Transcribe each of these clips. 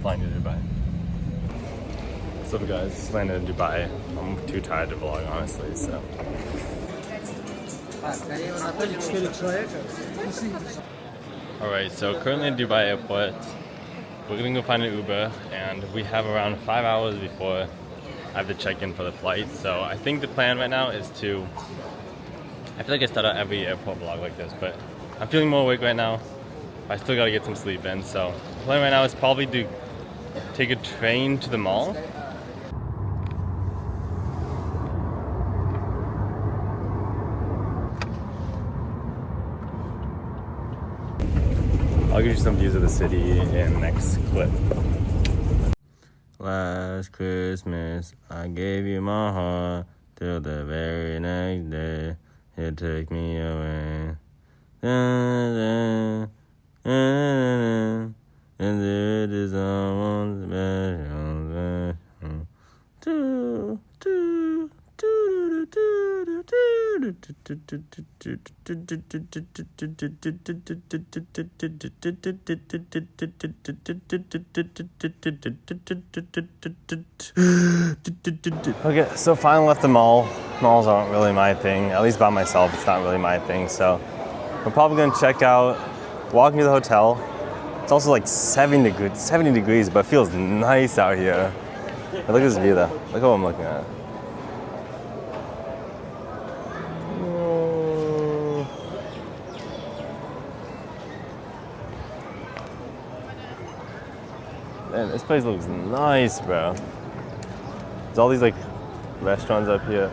flying to Dubai. So guys, just landed in Dubai. I'm too tired to vlog, honestly, so. Alright, so currently in Dubai airport. We're gonna go find an Uber, and we have around 5 hours before I have to check in for the flight. So I think the plan right now is to, I feel like I start out every airport vlog like this, but I'm feeling more awake right now. I still gotta get some sleep in, so the plan right now is probably to take a train to the mall. I'll give you some views of the city in the next clip. Last Christmas, I gave you my heart till the very next day. You took me away. And it is someone special. Okay, so finally left the mall. Malls aren't really my thing, at least by myself, it's not really my thing. So we're probably gonna check out, walking to the hotel. It's also like 70 degrees, but it feels nice out here. But look at this view though, look at what I'm looking at. Man, this place looks nice, bro. There's all these like restaurants up here.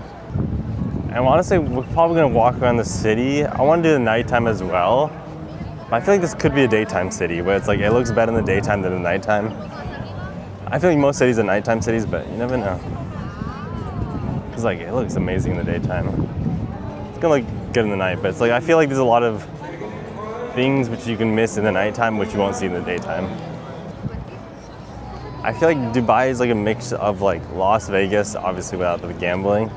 And honestly, we're probably gonna walk around the city. I wanna do the nighttime as well. But I feel like this could be a daytime city where it's like, it looks better in the daytime than the nighttime. I feel like most cities are nighttime cities, but you never know. It's like, it looks amazing in the daytime. It's gonna look good in the night, but it's like, I feel like there's a lot of things which you can miss in the nighttime, which you won't see in the daytime. I feel like Dubai is like a mix of like Las Vegas, obviously without the gambling.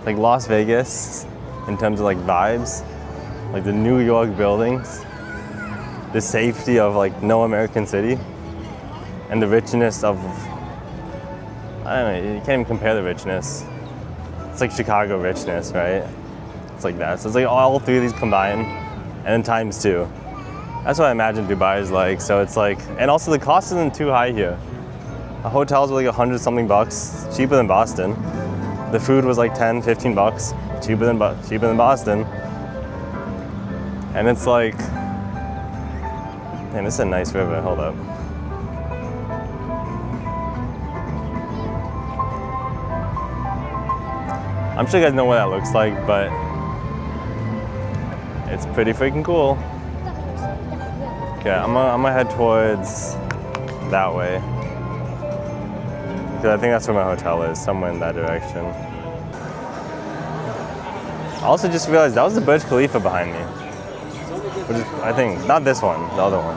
Like Las Vegas in terms of like vibes, like the New York buildings, the safety of like no American city, and the richness of, I don't know, you can't even compare the richness. It's like Chicago richness, right? It's like that. So it's like all three of these combined, and then times two. That's what I imagine Dubai is like. So it's like, and also the cost isn't too high here. A hotel's were like 100 something bucks, cheaper than Boston. The food was like 10, 15 bucks, cheaper than Boston. And it's like, man, this is a nice river, hold up. I'm sure you guys know what that looks like, but it's pretty freaking cool. Okay, I'm gonna head towards that way. Because I think that's where my hotel is, somewhere in that direction. I also just realized that was the Burj Khalifa behind me. Which is, I think, not this one, the other one.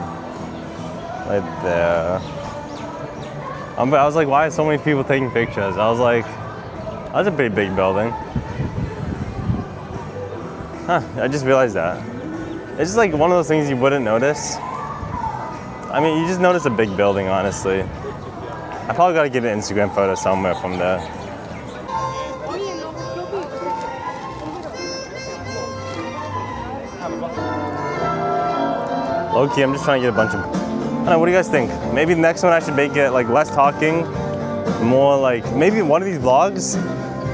Right there. But I was like, why are so many people taking pictures? I was like, that's a pretty big building. Huh, I just realized that. It's just like one of those things you wouldn't notice. I mean, you just notice a big building, honestly. I probably gotta get an Instagram photo somewhere from there. Low-key, I'm just trying to get a bunch of, I don't know, what do you guys think? Maybe the next one I should make it like less talking, more like, maybe one of these vlogs,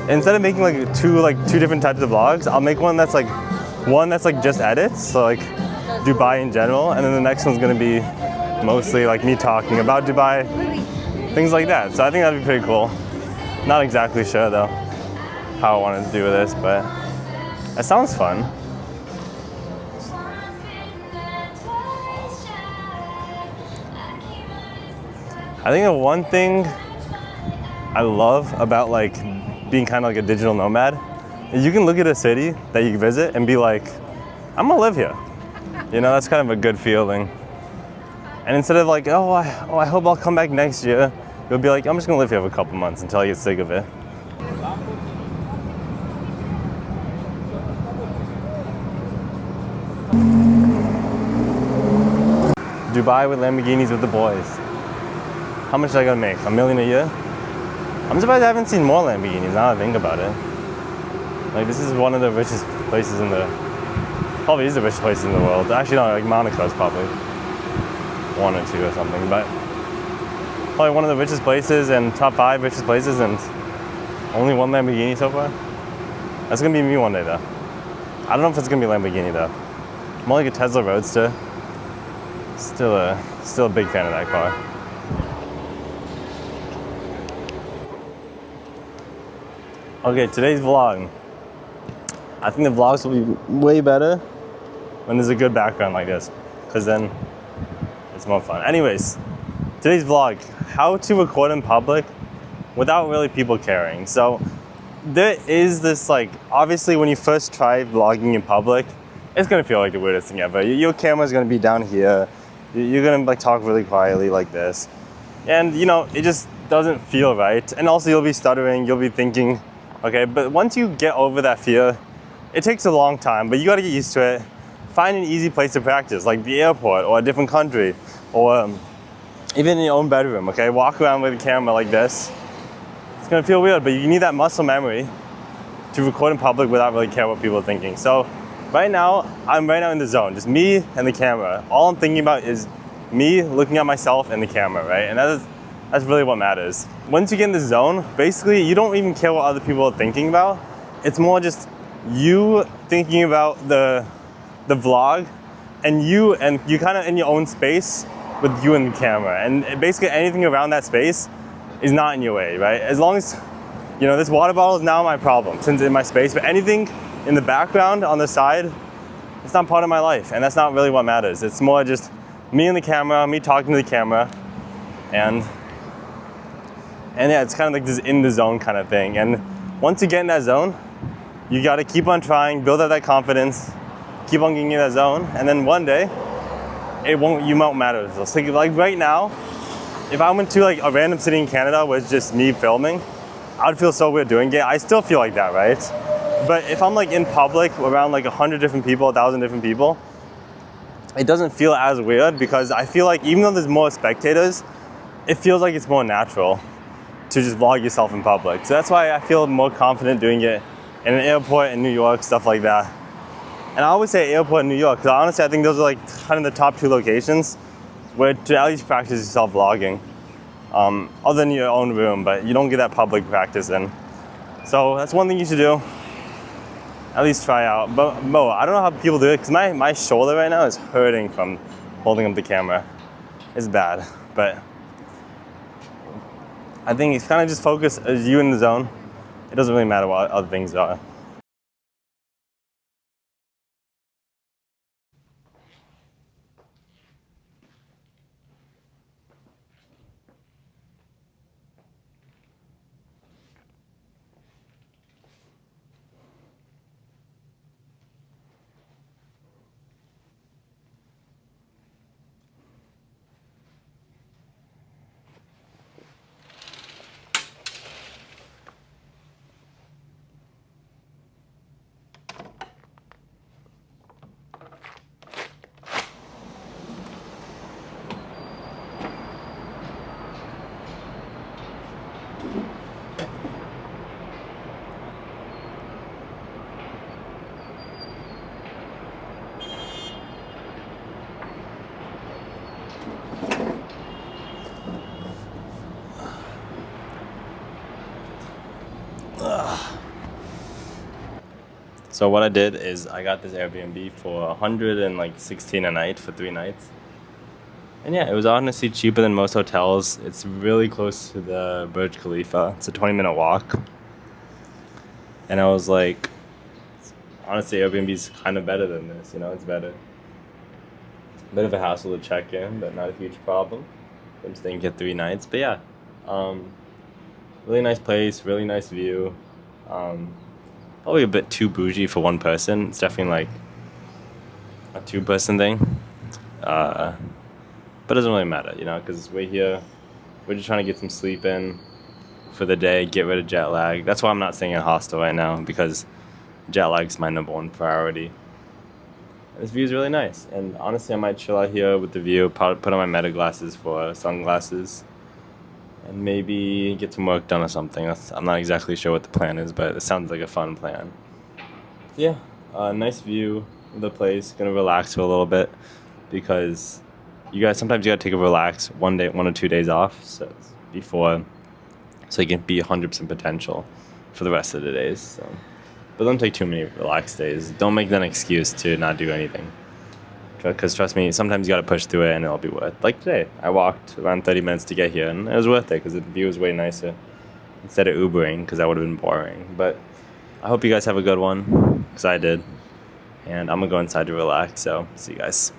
instead of making like two different types of vlogs, I'll make one that's like just edits, so like Dubai in general, and then the next one's gonna be mostly like me talking about Dubai, things like that. So I think that'd be pretty cool. Not exactly sure though how I wanted to do this, but it sounds fun. I think the one thing I love about like being kind of like a digital nomad is you can look at a city that you visit and be like, I'm gonna live here. You know, that's kind of a good feeling. And instead of like, I hope I'll come back next year, you'll be like, I'm just gonna live here for a couple months until I get sick of it. Dubai with Lamborghinis with the boys. How much is I gonna make? $1 million a year? I'm surprised I haven't seen more Lamborghinis now that I think about it. Like, this is one of the richest places in the, probably is the richest place in the world. Actually, no, like Monaco's probably one or two or something, but probably one of the richest places and top 5 richest places, and only one Lamborghini so far. That's gonna be me one day though. I don't know if it's gonna be Lamborghini though. More like a Tesla Roadster. Still a big fan of that car. Okay, today's vlog. I think the vlogs will be way better when there's a good background like this, because then it's more fun. Anyways, today's vlog, how to record in public without really people caring. So there is this, like, obviously when you first try vlogging in public, it's gonna feel like the weirdest thing ever. Your camera's gonna be down here. You're gonna like talk really quietly like this. And you know, it just doesn't feel right. And also you'll be stuttering, you'll be thinking, okay, but once you get over that fear, it takes a long time, but you gotta get used to it. Find an easy place to practice, like the airport or a different country, or even in your own bedroom, okay? Walk around with a camera like this. It's gonna feel weird, but you need that muscle memory to record in public without really caring what people are thinking. So right now, I'm right now in the zone, just me and the camera. All I'm thinking about is me looking at myself and the camera, right? And that's really what matters. Once you get in the zone, basically you don't even care what other people are thinking about. It's more just you thinking about the vlog, and you kind of in your own space with you and the camera. And basically anything around that space is not in your way, right? As long as, you know, this water bottle is now my problem since it's in my space, but anything in the background on the side, it's not part of my life, and that's not really what matters. It's more just me and the camera, me talking to the camera, and yeah, it's kind of like this in the zone kind of thing. And once you get in that zone, you gotta keep on trying, build up that confidence, keep on getting in that zone, and then one day, you won't matter. So like right now, if I went to like a random city in Canada where it's just me filming, I would feel so weird doing it. I still feel like that, right? But if I'm like in public around like 100 different people, 1,000 different people, it doesn't feel as weird, because I feel like even though there's more spectators, it feels like it's more natural to just vlog yourself in public. So that's why I feel more confident doing it in an airport in New York, stuff like that. And I always say airport in New York, because honestly I think those are like kind of the top 2 locations where to at least practice yourself vlogging. Other than your own room, but you don't get that public practice in. So that's one thing you should do. At least try out. But Mo, I don't know how people do it, because my shoulder right now is hurting from holding up the camera. It's bad, but I think it's kind of just focus as you in the zone. It doesn't really matter what other things are. So what I did is I got this Airbnb for $116 a night for 3 nights. And yeah, it was honestly cheaper than most hotels. It's really close to the Burj Khalifa. It's a 20-minute walk. And I was like, honestly, Airbnb is kind of better than this, you know, it's better. Bit of a hassle to check in, but not a huge problem. I'm staying here 3 nights, but yeah. Really nice place, really nice view. Probably a bit too bougie for one person. It's definitely like a 2-person thing. But it doesn't really matter, you know, because we're here. We're just trying to get some sleep in for the day, get rid of jet lag. That's why I'm not staying in a hostel right now, because jet lag's my #1 priority. And this view is really nice. And honestly, I might chill out here with the view, put on my Meta glasses for sunglasses. and maybe get some work done or something. I'm not exactly sure what the plan is, but it sounds like a fun plan. So yeah, nice view of the place. Gonna relax for a little bit because you guys sometimes you gotta take a relax 1 or 2 days off before, so you can be 100% potential for the rest of the days. So. But don't take too many relaxed days. Don't make that an excuse to not do anything. Because trust me, sometimes you gotta push through it and it'll be worth it. Like today, I walked around 30 minutes to get here and it was worth it because the view was way nicer instead of Ubering because that would have been boring. But I hope you guys have a good one because I did. And I'm gonna go inside to relax, so see you guys.